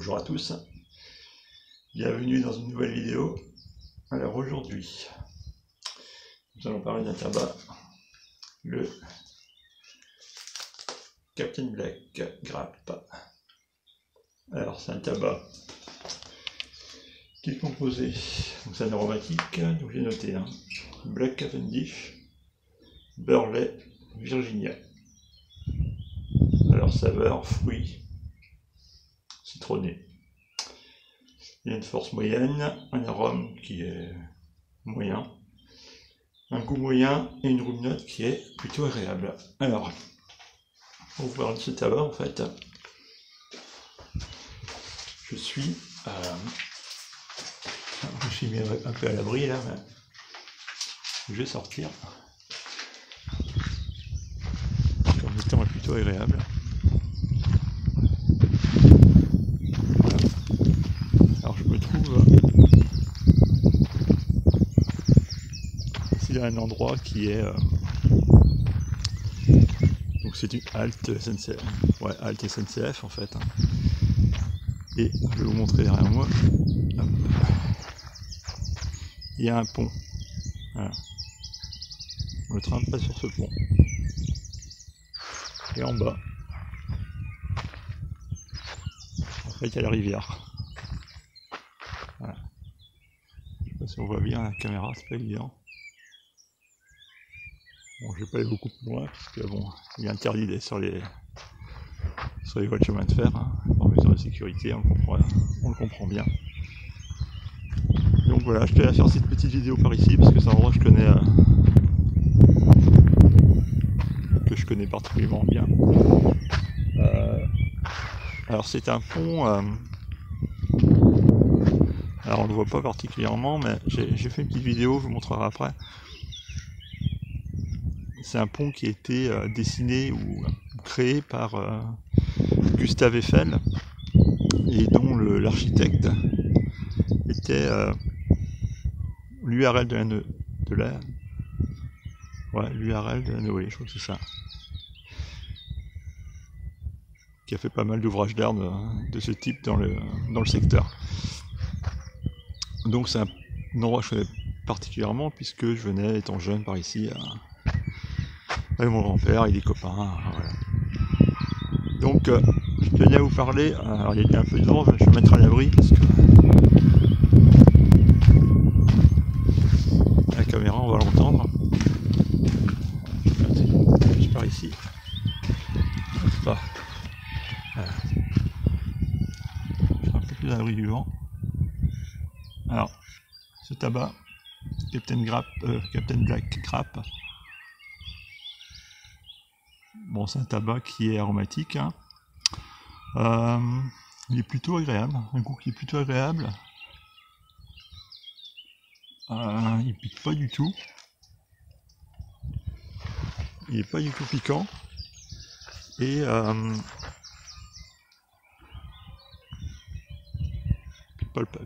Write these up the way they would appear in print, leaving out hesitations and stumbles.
Bonjour à tous, bienvenue dans une nouvelle vidéo. Alors aujourd'hui, nous allons parler d'un tabac, le Captain Black Grappe. Alors c'est un tabac qui est composé, donc c'est un aromatique, donc j'ai noté Black Cavendish, Burley, Virginia. Alors saveur, fruits, citronné. Il y a une force moyenne, un arôme qui est moyen, un goût moyen et une room note qui est plutôt agréable. Alors, pour vous parler de ce tabac, en fait, je suis mis un peu à l'abri là, mais je vais sortir. Comme le temps est plutôt agréable. Voilà. Alors je me trouve ici à un endroit qui est donc c'est une halte SNCF, ouais, halte SNCF en fait. Et je vais vous montrer derrière moi. Il y a un pont. Voilà. Le train passe sur ce pont. Et en bas, en fait, il y a la rivière. Voilà. Je sais pas si on voit bien la caméra, c'est pas évident. Bon, je vais pas aller beaucoup plus loin parce que bon, il est interdit d'être sur les voies de chemin de fer, pour mesure de sécurité, on le comprend bien. Donc voilà, je tenais à faire cette petite vidéo par ici parce que c'est un endroit que je connais particulièrement bien. Alors c'est un pont, alors on le voit pas particulièrement, mais j'ai fait une petite vidéo, je vous montrerai après. C'est un pont qui a été dessiné ou créé par Gustave Eiffel et dont l'architecte était l'URL de l'URL de la Noé, je crois que c'est ça. Qui a fait pas mal d'ouvrages d'art de ce type dans le secteur. Donc c'est un endroit que je connais particulièrement puisque je venais étant jeune par ici avec mon grand-père et des copains. Voilà. Donc je tenais à vous parler, alors il y a un peu de vent, je vais me mettre à l'abri parce que la caméra on va l'entendre. Je pars ici. Voilà. Je suis un peu plus à l'abri du vent. Alors, ce tabac, Captain Black Grappe, bon, c'est un tabac qui est aromatique. Il est plutôt agréable, un goût qui est plutôt agréable. Il pique pas du tout. Il est pas du tout piquant. Et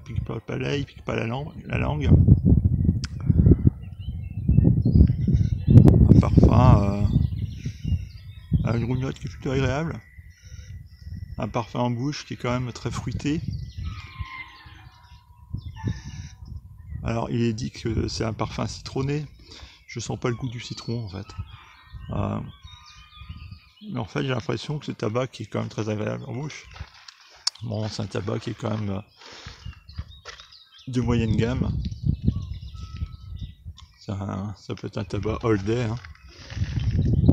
pique pas le palais, il pique pas la langue. Un parfum, une room note qui est plutôt agréable. Un parfum en bouche qui est quand même très fruité. Alors il est dit que c'est un parfum citronné. Je sens pas le goût du citron en fait. Mais en fait j'ai l'impression que ce tabac qui est quand même très agréable en bouche. Bon, c'est un tabac qui est quand même de moyenne gamme. Ça peut être un tabac all day.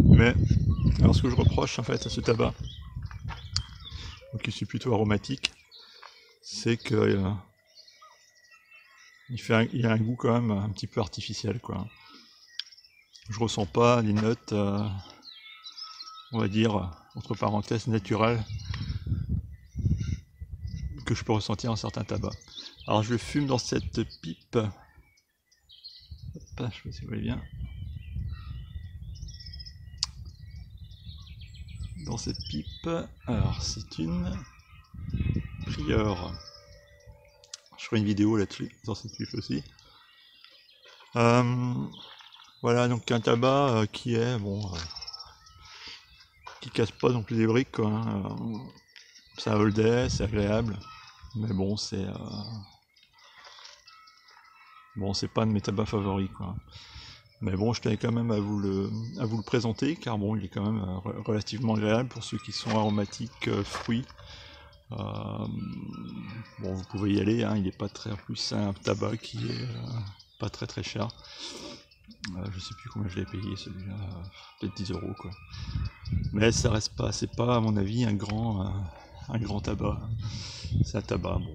Mais alors ce que je reproche en fait à ce tabac, qui est plutôt aromatique, c'est que il a un goût quand même un petit peu artificiel, quoi. Je ressens pas les notes, on va dire, entre parenthèses, naturelles que je peux ressentir en certains tabacs. Alors je fume dans cette pipe. Hop, je sais pas si vous voyez bien. Dans cette pipe, alors c'est une Prieur. Je ferai une vidéo là-dessus, dans cette pipe aussi. Voilà, donc un tabac qui est, bon, qui casse pas non plus des briques, quoi. C'est un all day, c'est agréable. Mais bon, c'est pas un de mes tabacs favoris, quoi. Mais bon, je tenais quand même à vous le présenter, car bon, il est quand même relativement agréable pour ceux qui sont aromatiques fruits. Bon, vous pouvez y aller, hein, il n'est pas très... En plus, c'est un tabac qui est pas très très cher. Je sais plus combien je l'ai payé celui-là, peut-être 10 €, quoi. Mais ça reste pas, c'est pas à mon avis un grand tabac. C'est un tabac, bon,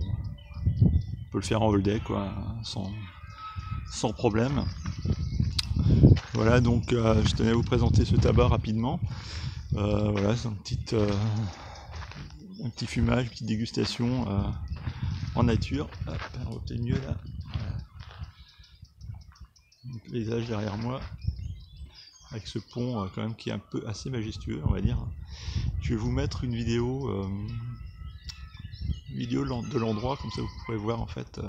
on peut le faire en all day, quoi, sans problème. Voilà, donc je tenais à vous présenter ce tabac rapidement. Voilà, c'est un petit fumage, une petite dégustation en nature. Hop, on voit peut-être mieux là. Voilà. Le paysage derrière moi, avec ce pont quand même qui est un peu assez majestueux, on va dire. Je vais vous mettre une vidéo de l'endroit, comme ça vous pourrez voir en fait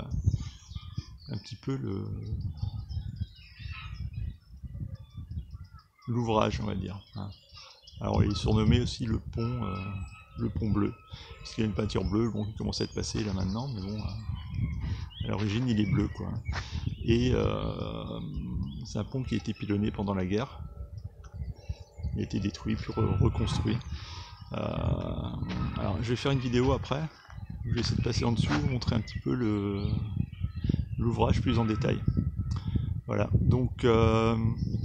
un petit peu l'ouvrage, on va dire. Alors il est surnommé aussi le pont bleu, parce qu'il y a une peinture bleue, bon, qui commence à être passée là maintenant, mais bon, à l'origine il est bleu, quoi. Et c'est un pont qui a été pilonné pendant la guerre. Il a été détruit puis reconstruit. Alors je vais faire une vidéo après, je vais essayer de passer en dessous, vous montrer un petit peu l'ouvrage plus en détail. Voilà, donc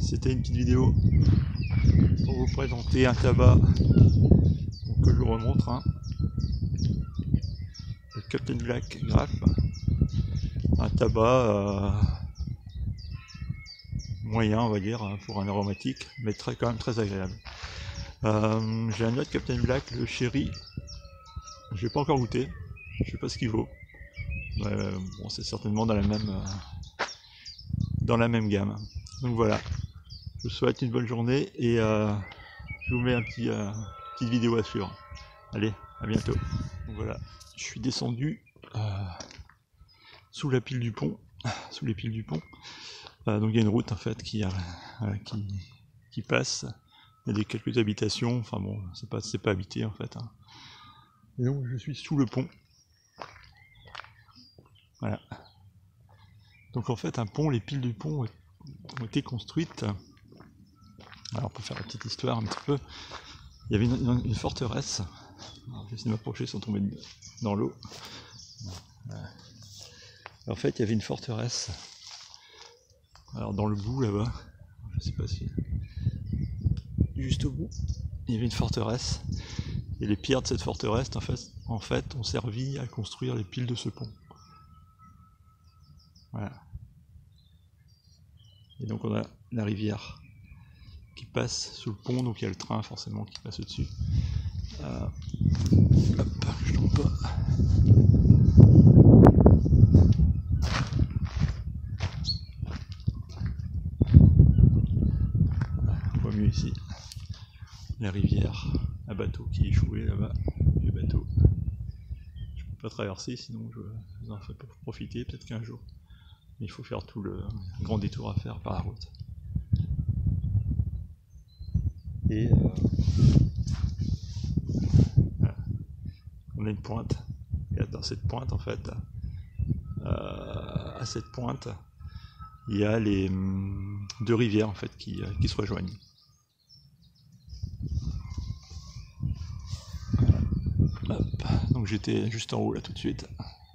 c'était une petite vidéo pour vous présenter un tabac que je vous remontre, hein. Le Captain Black Graph, un tabac moyen, on va dire, pour un aromatique, mais quand même très agréable. J'ai un autre Captain Black, le Cherry, je l'ai pas encore goûté, je sais pas ce qu'il vaut. Bon, c'est certainement dans la même gamme. Donc voilà, je vous souhaite une bonne journée et je vous mets une petite vidéo à suivre. Allez, à bientôt. Donc voilà, je suis descendu sous la pile du pont, sous les piles du pont. Donc il y a une route en fait qui passe. Il y a quelques habitations, enfin bon, c'est pas habité en fait, hein. Et donc je suis sous le pont. Voilà. Donc en fait un pont, les piles du pont ont été construites. Alors pour faire la petite histoire un petit peu, il y avait une forteresse. Alors, je vais essayer de m'approcher sans tomber dans l'eau. Voilà. En fait il y avait une forteresse. Alors dans le bout là-bas, je sais pas si... Juste au bout, il y avait une forteresse. Et les pierres de cette forteresse en fait ont servi à construire les piles de ce pont. Voilà. Et donc on a la rivière qui passe sous le pont, donc il y a le train forcément qui passe au-dessus. Hop, je tombe pas. On voit mieux ici. La rivière, un bateau qui est échoué là-bas, le bateau. Je peux pas traverser, sinon je vous en fais pas profiter, peut-être qu'un jour. Mais il faut faire tout le grand détour à faire par la route. Et voilà. On a une pointe. Et dans cette pointe, en fait, à cette pointe, il y a les deux rivières en fait qui se rejoignent. Voilà. Hop. Donc j'étais juste en haut là tout de suite,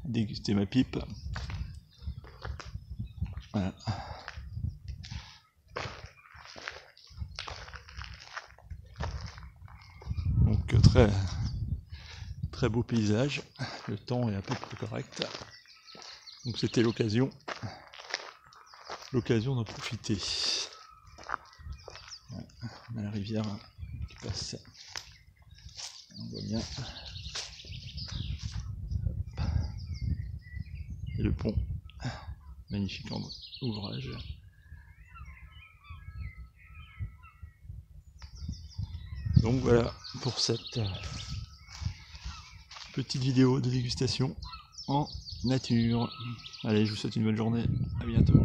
déguster ma pipe. Voilà. Donc très beau paysage, le temps est à peu près correct. Donc c'était l'occasion d'en profiter. Voilà. On a la rivière qui passe, on voit bien. Et le pont, magnifique ouvrage. Donc voilà pour cette petite vidéo de dégustation en nature. Allez, je vous souhaite une bonne journée, à bientôt.